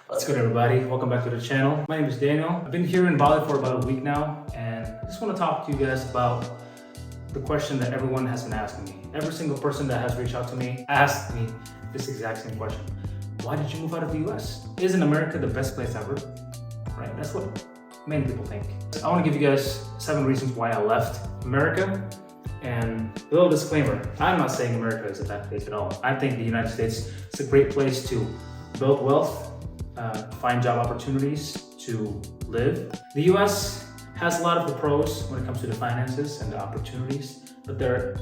What's good, everybody? Welcome back to the channel. My name is Daniel. I've been here in Bali for about a week now, and I just want to talk to you guys about the question that everyone has been asking me. Every single person that has reached out to me asked me this exact same question. Why did you move out of the US? Isn't America the best place ever? Right? That's what many people think. I want to give you guys 7 reasons why I left America. And a little disclaimer, I'm not saying America is a bad place at all. I think the United States is a great place to build wealth, find job opportunities, to live. The US has a lot of the pros when it comes to the finances and the opportunities, but there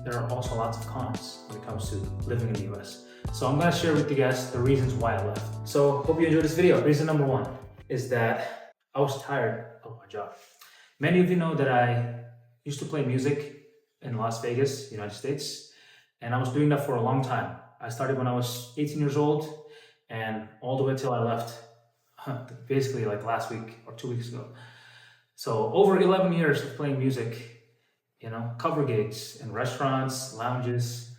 are also lots of cons when it comes to living in the US. So I'm gonna share with you guys the reasons why I left. So hope you enjoyed this video. Reason number 1 is that I was tired of my job. Many of you know that I used to play music in Las Vegas, United States, and I was doing that for a long time. I started when I was 18 years old and all the way till I left, basically like last week or 2 weeks ago. So over 11 years of playing music, cover gigs in restaurants, lounges,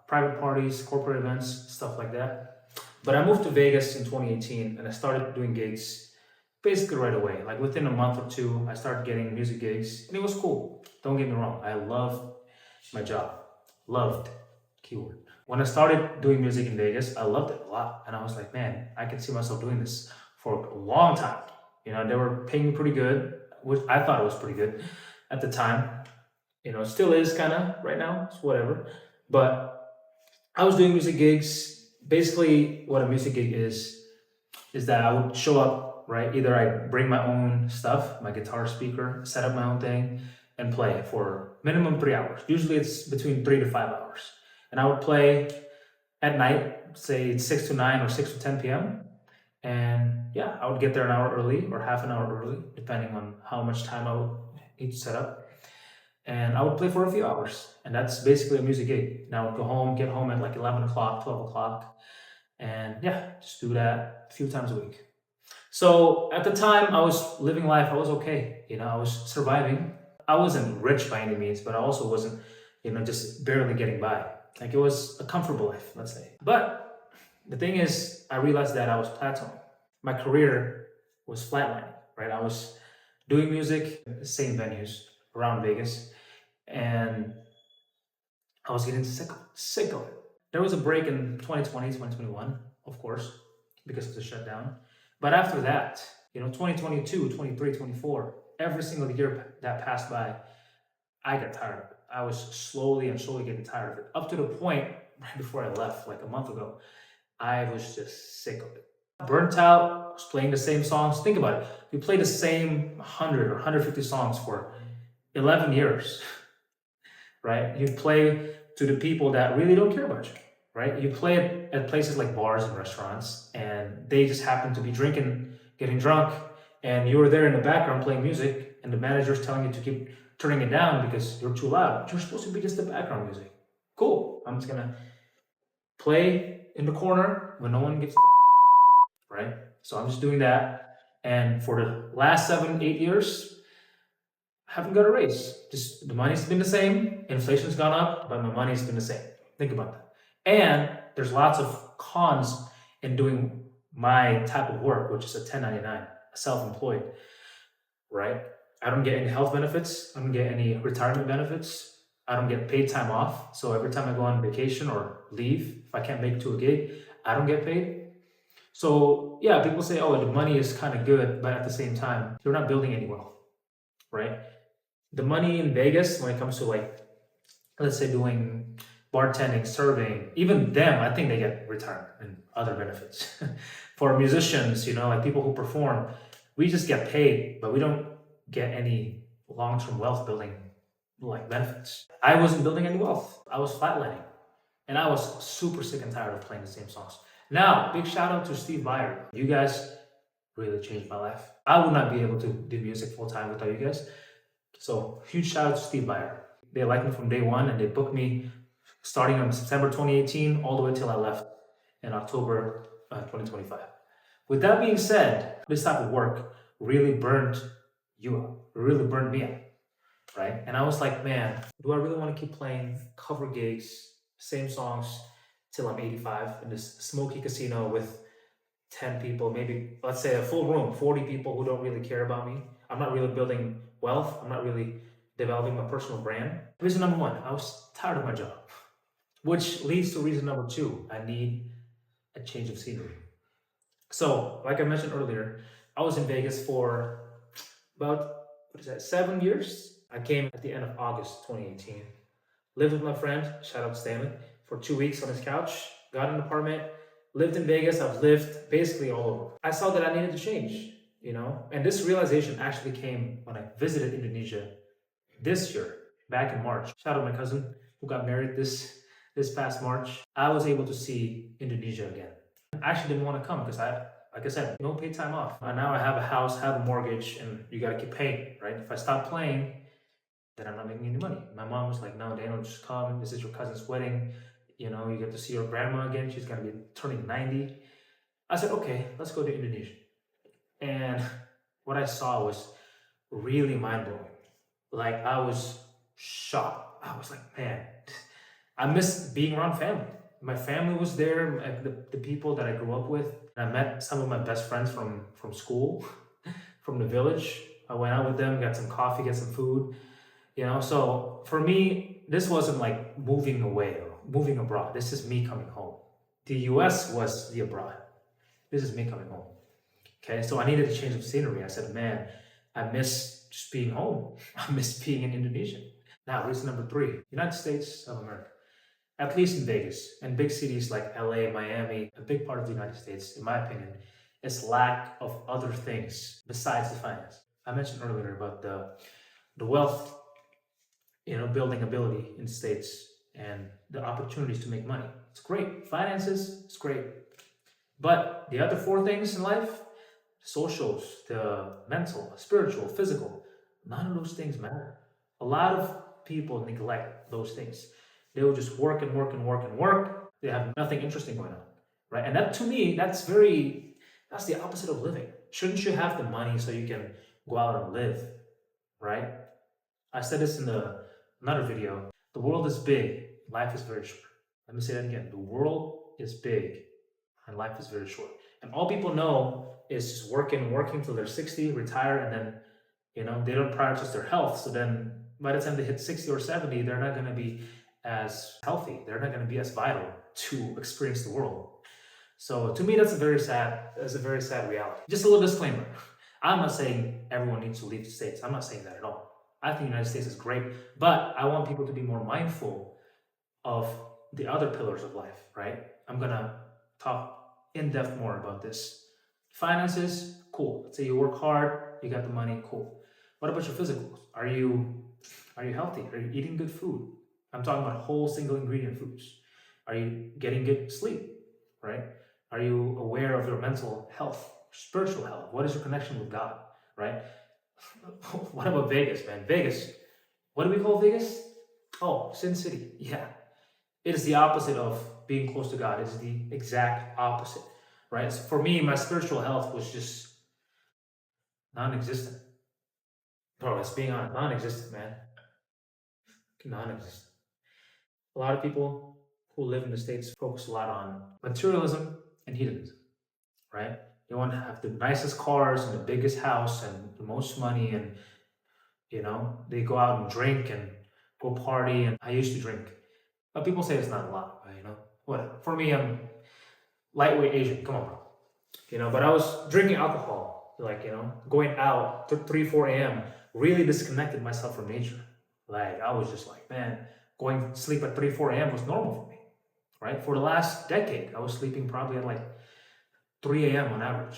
private parties, corporate events, stuff like that. But I moved to Vegas in 2018 and I started doing gigs basically right away. Like within a month or two, I started getting music gigs and it was cool. Don't get me wrong, I loved my job. Loved, keyword. When I started doing music in Vegas, I loved it a lot. And I was like, man, I can see myself doing this for a long time. They were paying me pretty good, which I thought it was pretty good at the time. It still is kind of right now, it's whatever. But I was doing music gigs. Basically, what a music gig is that I would show up, right? Either I bring my own stuff, my guitar speaker, set up my own thing, and play for minimum 3 hours. Usually it's between 3 to 5 hours. And I would play at night, say 6 to 9 or 6 to 10 p.m. And yeah, I would get there an hour early or half an hour early, depending on how much time I would need to set up. And I would play for a few hours. And that's basically a music gig. And I would go home, get home at like 11 o'clock, 12 o'clock. And yeah, just do that a few times a week. So at the time, I was living life. I was okay. I was surviving. I wasn't rich by any means, but I also wasn't, just barely getting by. Like it was a comfortable life, let's say. But the thing is, I realized that I was plateauing. My career was flatlining, right? I was doing music at the same venues around Vegas, and I was getting sick of it. There was a break in 2020, 2021, of course, because of the shutdown. But after that, 2022, 23, 24, every single year that passed by, I got tired of it. I was slowly getting tired of it. Up to the point right before I left, like a month ago, I was just sick of it. Burnt out, was playing the same songs. Think about it. You play the same 100 or 150 songs for 11 years, right? You play to the people that really don't care about you, right? You play at places like bars and restaurants, and they just happen to be drinking, getting drunk, and you're there in the background playing music, and the manager's telling you to keep turning it down because you're too loud. But you're supposed to be just the background music. Cool. I'm just gonna play in the corner when no one gives a right? So I'm just doing that. And for the last 7, 8 years, I haven't got a raise. Just the money's been the same. Inflation's gone up, but my money's been the same. Think about that. And there's lots of cons in doing my type of work, which is a 1099, self-employed, right? I don't get any health benefits. I don't get any retirement benefits. I don't get paid time off. So every time I go on vacation or leave, if I can't make it to a gig, I don't get paid. So yeah, people say, oh, the money is kind of good, but at the same time, you're not building any wealth, right? The money in Vegas, when it comes to like, let's say doing bartending, serving, even them, I think they get retirement and other benefits. For musicians, like people who perform, we just get paid, but we don't get any long-term wealth building like benefits. I wasn't building any wealth. I was flatlining. And I was super sick and tired of playing the same songs. Now, big shout out to Steve Byer. You guys really changed my life. I would not be able to do music full time without you guys. So huge shout out to Steve Byer. They liked me from day one and they booked me starting on September 2018 all the way till I left in October 2025. With that being said, this type of work really burned you out. It really burned me out, right? And I was like, man, do I really want to keep playing cover gigs, same songs till I'm 85 in this smoky casino with 10 people, maybe let's say a full room, 40 people who don't really care about me. I'm not really building wealth. I'm not really developing my personal brand. Reason number one, I was tired of my job, which leads to reason number two, I need a change of scenery. So, like I mentioned earlier, I was in Vegas for about, what is that, 7 years? I came at the end of August 2018. Lived with my friend, shout out Stanley, for 2 weeks on his couch, got an apartment, lived in Vegas. I've lived basically all over. I saw that I needed to change, and this realization actually came when I visited Indonesia this year, back in March. Shout out my cousin who got married this past March. I was able to see Indonesia again. I actually didn't want to come because like I said, no paid time off. And now I have a house, have a mortgage, and you gotta keep paying, right? If I stop playing, then I'm not making any money. My mom was like, no, Daniel, just come. This is your cousin's wedding. You get to see your grandma again. She's gonna be turning 90. I said, okay, let's go to Indonesia. And what I saw was really mind blowing. Like, I was shocked. I was like, man, I miss being around family. My family was there, like the people that I grew up with. I met some of my best friends from school, from the village. I went out with them, got some coffee, got some food. So for me, this wasn't like moving away or moving abroad. This is me coming home. The US was the abroad. This is me coming home. Okay, so I needed a change of scenery. I said, man, I miss just being home. I miss being in Indonesia. Now, reason number three, United States of America. At least in Vegas and big cities like LA, Miami, a big part of the United States, in my opinion, is lack of other things besides the finance. I mentioned earlier about the wealth, building ability in states and the opportunities to make money. It's great. Finances, it's great. But the other four things in life, socials, the mental, spiritual, physical, none of those things matter. A lot of people neglect those things. They will just work and work and work and work. They have nothing interesting going on, right? And that, to me, that's the opposite of living. Shouldn't you have the money so you can go out and live, right? I said this in another video. The world is big, life is very short. Let me say that again. The world is big and life is very short. And all people know is just working till they're 60, retire, and then, they don't prioritize their health. So then by the time they hit 60 or 70, they're not going to be as healthy. They're not going to be as vital to experience the world. So to me, that's a very sad reality. Just a little disclaimer. I'm not saying everyone needs to leave the States. I'm not saying that at all. I think the United States is great, but I want people to be more mindful of the other pillars of life, right? I'm going to talk in depth more about this. Finances, cool. Let's say you work hard, you got the money, cool. What about your physicals? Are you healthy? Are you eating good food? I'm talking about whole single ingredient foods. Are you getting good sleep, right? Are you aware of your mental health, spiritual health? What is your connection with God, right? What about Vegas, man? Vegas. What do we call Vegas? Oh, Sin City. Yeah. It is the opposite of being close to God. It's the exact opposite, right? So for me, my spiritual health was just non-existent. Bro, let's being honest, non-existent, man. Non-existent. A lot of people who live in the States focus a lot on materialism and hedonism, right? They want to have the nicest cars and the biggest house and the most money, and they go out and drink and go party. And I used to drink, but people say it's not a lot, but whatever. For me, I'm lightweight Asian. Come on, bro. But I was drinking alcohol, like going out to 3, 4 a.m. Really disconnected myself from nature. Like, I was just like, man, going to sleep at 3, 4 a.m. was normal for me, right? For the last decade, I was sleeping probably at like 3 a.m. on average.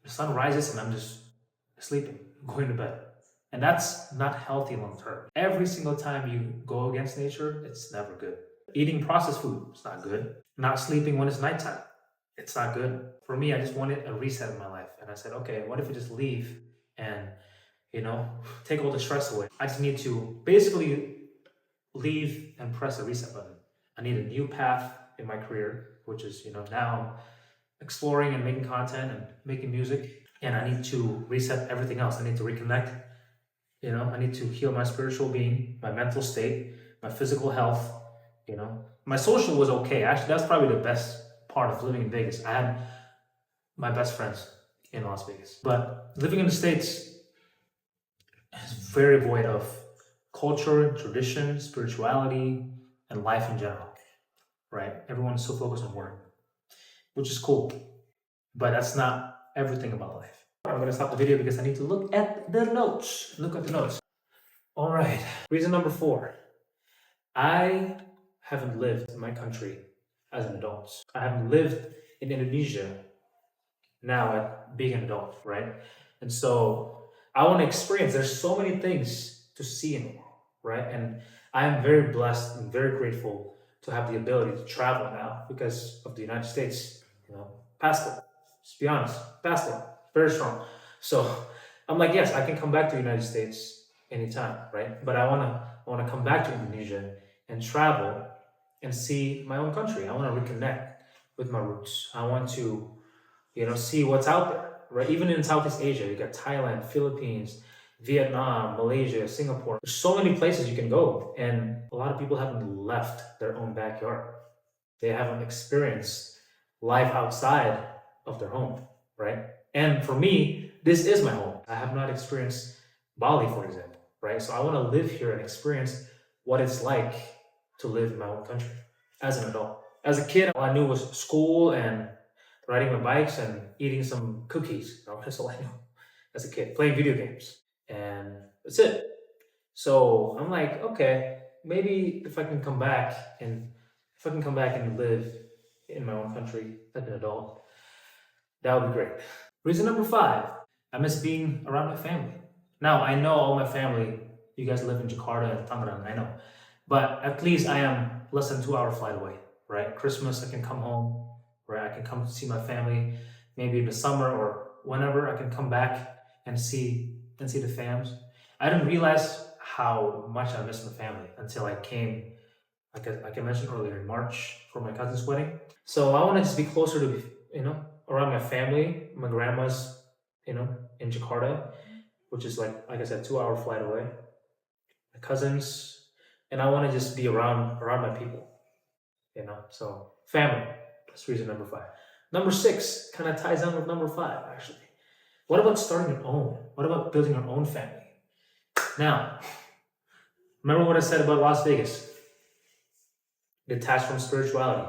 The sun rises and I'm just sleeping, going to bed. And that's not healthy long term. Every single time you go against nature, it's never good. Eating processed food, it's not good. Not sleeping when it's nighttime, it's not good. For me, I just wanted a reset in my life. And I said, okay, what if I just leave and, take all the stress away? I just need to basically leave and press a reset button. I need a new path in my career, which is, now I'm exploring and making content and making music. And I need to reset everything else. I need to reconnect. I need to heal my spiritual being, my mental state, my physical health. My social was okay. Actually, that's probably the best part of living in Vegas. I had my best friends in Las Vegas. But living in the States is very void of culture, tradition, spirituality, and life in general, right? Everyone's so focused on work, which is cool, but that's not everything about life. I'm gonna stop the video because I need to look at the notes. Look at the notes. All right, reason number 4. I haven't lived in my country as an adult. I haven't lived in Indonesia now at being an adult, right? And so I want to experience, there's so many things to see in the world, right? And I am very blessed and very grateful to have the ability to travel now because of the United States, passport. Just be honest, passport, very strong. So I'm like, yes, I can come back to the United States anytime, right? But I wanna come back to Indonesia and travel and see my own country. I want to reconnect with my roots. I want to, see what's out there, right? Even in Southeast Asia, you got Thailand, Philippines, Vietnam, Malaysia, Singapore. There's so many places you can go, and a lot of people haven't left their own backyard. They haven't experienced life outside of their home, right? And for me, this is my home. I have not experienced Bali, for example, right? So I want to live here and experience what it's like to live in my own country as an adult. As a kid, all I knew was school and riding my bikes and eating some cookies. That's all I knew as a kid, playing video games. And that's it. So I'm like, okay, maybe if I can come back and live in my own country as an adult, that would be great. Reason number 5, I miss being around my family. Now, I know all my family, you guys live in Jakarta and Tangerang, I know. But at least I am less than 2 hour flight away, right? Christmas, I can come home, right? I can come see my family, maybe in the summer or whenever I can come back and see the fams. I didn't realize how much I miss my family until I came, like I mentioned earlier, in March for my cousin's wedding. So I want to just be closer to, around my family. My grandma's, in Jakarta, which is like I said, 2 hour flight away. My cousins, and I want to just be around my people, So family. That's reason number 5. Number 6 kind of ties in with number 5, actually. What about starting your own? What about building your own family? Now, remember what I said about Las Vegas? Detached from spirituality,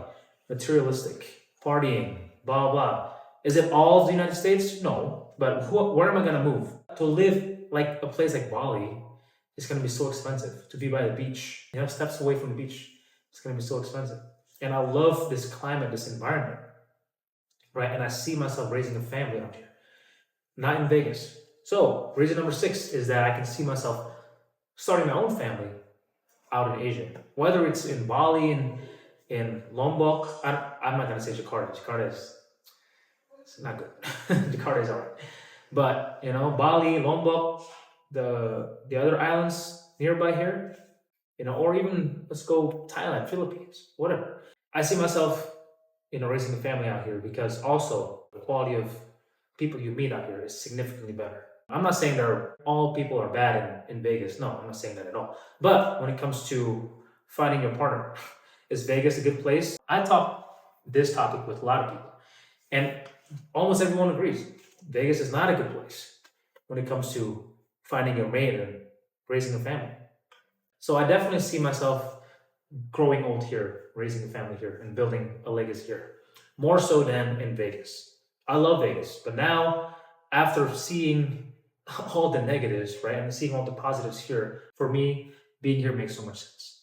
materialistic, partying, blah, blah. Is it all of the United States? No. But where am I going to move? To live like a place like Bali is going to be so expensive. To be by the beach, steps away from the beach, it's going to be so expensive. And I love this climate, this environment, right? And I see myself raising a family out here, not in Vegas. So reason number 6 is that I can see myself starting my own family out in Asia, whether it's in Bali, in Lombok. I'm not gonna say Jakarta. Jakarta is it's not good. Jakarta is alright, but Bali, Lombok, the other islands nearby here, or even let's go Thailand, Philippines, whatever. I see myself, raising a family out here because also the quality of people you meet out here is significantly better. I'm not saying that all people are bad in Vegas. No, I'm not saying that at all. But when it comes to finding your partner, is Vegas a good place? I talk this topic with a lot of people, and almost everyone agrees. Vegas is not a good place when it comes to finding your mate and raising a family. So I definitely see myself growing old here, raising a family here, and building a legacy here, more so than in Vegas. I love Vegas, but now after seeing all the negatives, right, and seeing all the positives here, for me, being here makes so much sense.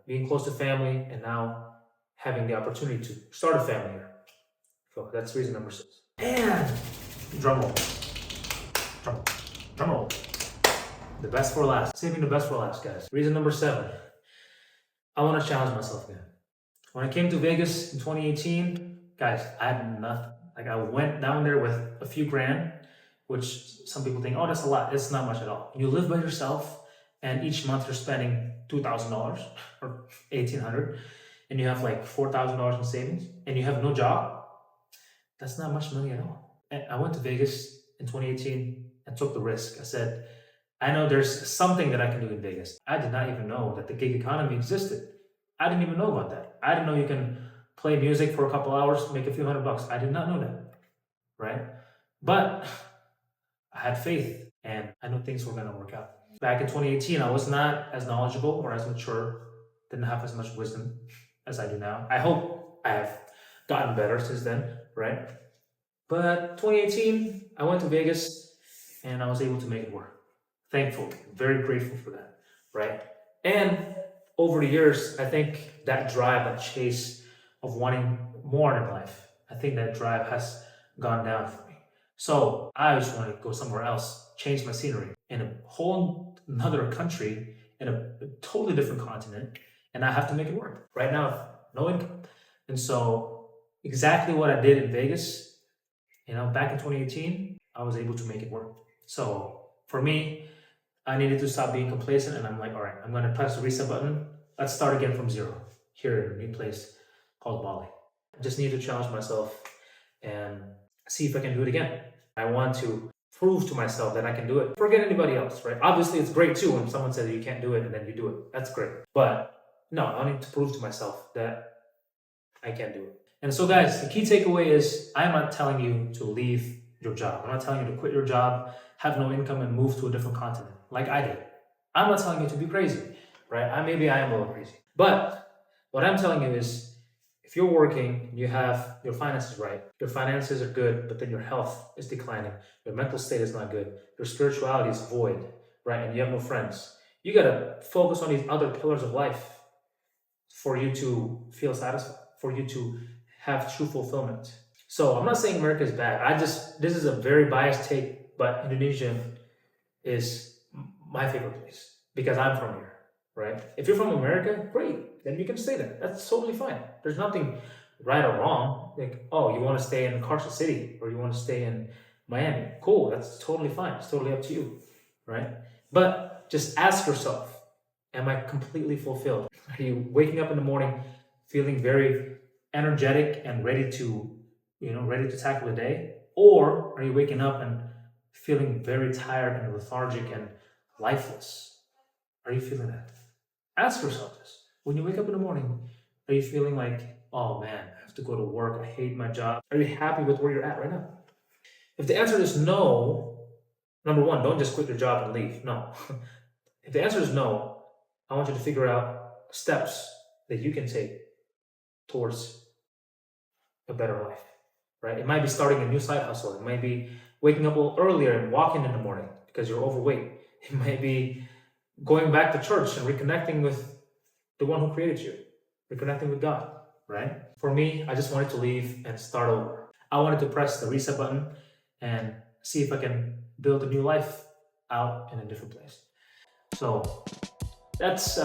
Being close to family and now having the opportunity to start a family here. So that's reason number 6. And drum roll, drum roll, drum roll. The best for last. Saving the best for last, guys. Reason number 7. I want to challenge myself again. When I came to Vegas in 2018, guys, I had nothing. Like I went down there with a few grand, which some people think, oh, that's a lot. It's not much at all. You live by yourself, and each month you're spending $2,000 or $1,800, and you have like $4,000 in savings, and you have no job. That's not much money at all. And I went to Vegas in 2018 and took the risk. I said, I know there's something that I can do in Vegas. I did not even know that the gig economy existed. I didn't even know about that. I didn't know you can play music for a couple hours, make a few $100. I did not know that, right? But I had faith and I knew things were gonna work out. Back in 2018, I was not as knowledgeable or as mature, didn't have as much wisdom as I do now. I hope I have gotten better since then, right? But 2018, I went to Vegas and I was able to make it work. Thankfully, very grateful for that, right? And over the years, I think that drive, that chase of wanting more in life, I think that drive has gone down for me. So I just want to go somewhere else, change my scenery in a whole another country, in a totally different continent, and I have to make it work. Right now, no income. And so exactly what I did in Vegas, back in 2018, I was able to make it work. So for me, I needed to stop being complacent, and I'm like, all right, I'm going to press the reset button. Let's start again from zero here in a new place called Bali. I just need to challenge myself and see if I can do it again. I want to prove to myself that I can do it. Forget anybody else, right? Obviously, it's great too when someone says you can't do it and then you do it. That's great. But no, I need to prove to myself that I can do it. And so, guys, the key takeaway is I'm not telling you to leave your job. I'm not telling you to quit your job, have no income, and move to a different continent like I did. I'm not telling you to be crazy, right? Maybe I am a little crazy. But what I'm telling you is if you're working, you have your finances right, your finances are good, but then your health is declining, your mental state is not good, your spirituality is void, right? And you have no friends. You got to focus on these other pillars of life for you to feel satisfied, for you to have true fulfillment. So I'm not saying America is bad. This is a very biased take, but Indonesia is my favorite place because I'm from here, right? If you're from America, great, then you can stay there. That's totally fine. There's nothing right or wrong. Like, oh, you want to stay in Carson City or you want to stay in Miami. Cool, that's totally fine. It's totally up to you, right? But just ask yourself, am I completely fulfilled? Are you waking up in the morning feeling very energetic and ready to tackle the day? Or are you waking up and feeling very tired and lethargic and lifeless? Are you feeling that? Ask yourself this. When you wake up in the morning, are you feeling like, oh man, I have to go to work, I hate my job? Are you happy with where you're at right now? If the answer is no, number one, don't just quit your job and leave. No. If the answer is no, I want you to figure out steps that you can take towards a better life, right? It might be starting a new side hustle. It might be waking up a little earlier and walking in the morning because you're overweight. It might be going back to church and reconnecting with the one who created you, reconnecting with God, right? For me, I just wanted to leave and start over. I wanted to press the reset button and see if I can build a new life out in a different place. So that's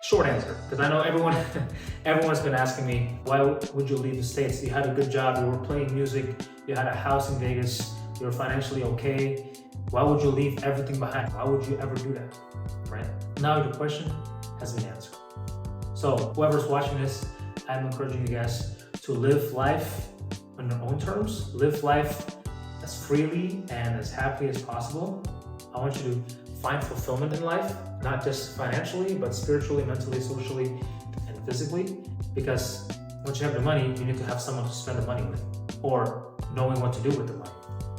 short answer, because I know everyone's been asking me, why would you leave the States? You had a good job, you were playing music, you had a house in Vegas, you were financially okay. Why would you leave everything behind? Why would you ever do that, right? Now your question has been answered. So whoever's watching this, I'm encouraging you guys to live life on your own terms, live life as freely and as happily as possible. I want you to find fulfillment in life, not just financially, but spiritually, mentally, socially, and physically. Because once you have the money, you need to have someone to spend the money with, or knowing what to do with the money,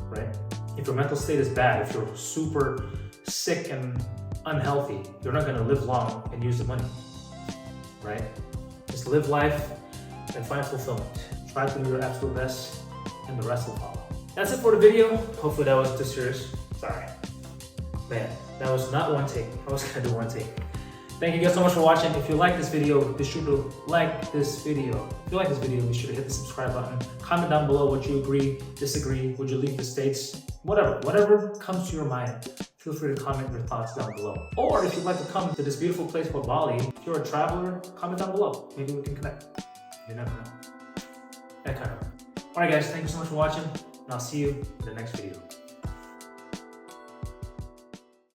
right? If your mental state is bad, if you're super sick and unhealthy, you're not gonna live long and use the money, right? Just live life and find fulfillment. Try to do your absolute best, and the rest will follow. That's it for the video. Hopefully that wasn't too serious. Sorry. Man, that was not one take. I was gonna do one take. Thank you guys so much for watching. If you like this video, be sure to like this video. If you like this video, be sure to hit the subscribe button. Comment down below what you agree, disagree, would you leave the States? Whatever comes to your mind, feel free to comment your thoughts down below. Or if you'd like to come to this beautiful place called Bali, if you're a traveler, comment down below. Maybe we can connect. You never know. That kind of. Alright guys, thank you so much for watching, and I'll see you in the next video.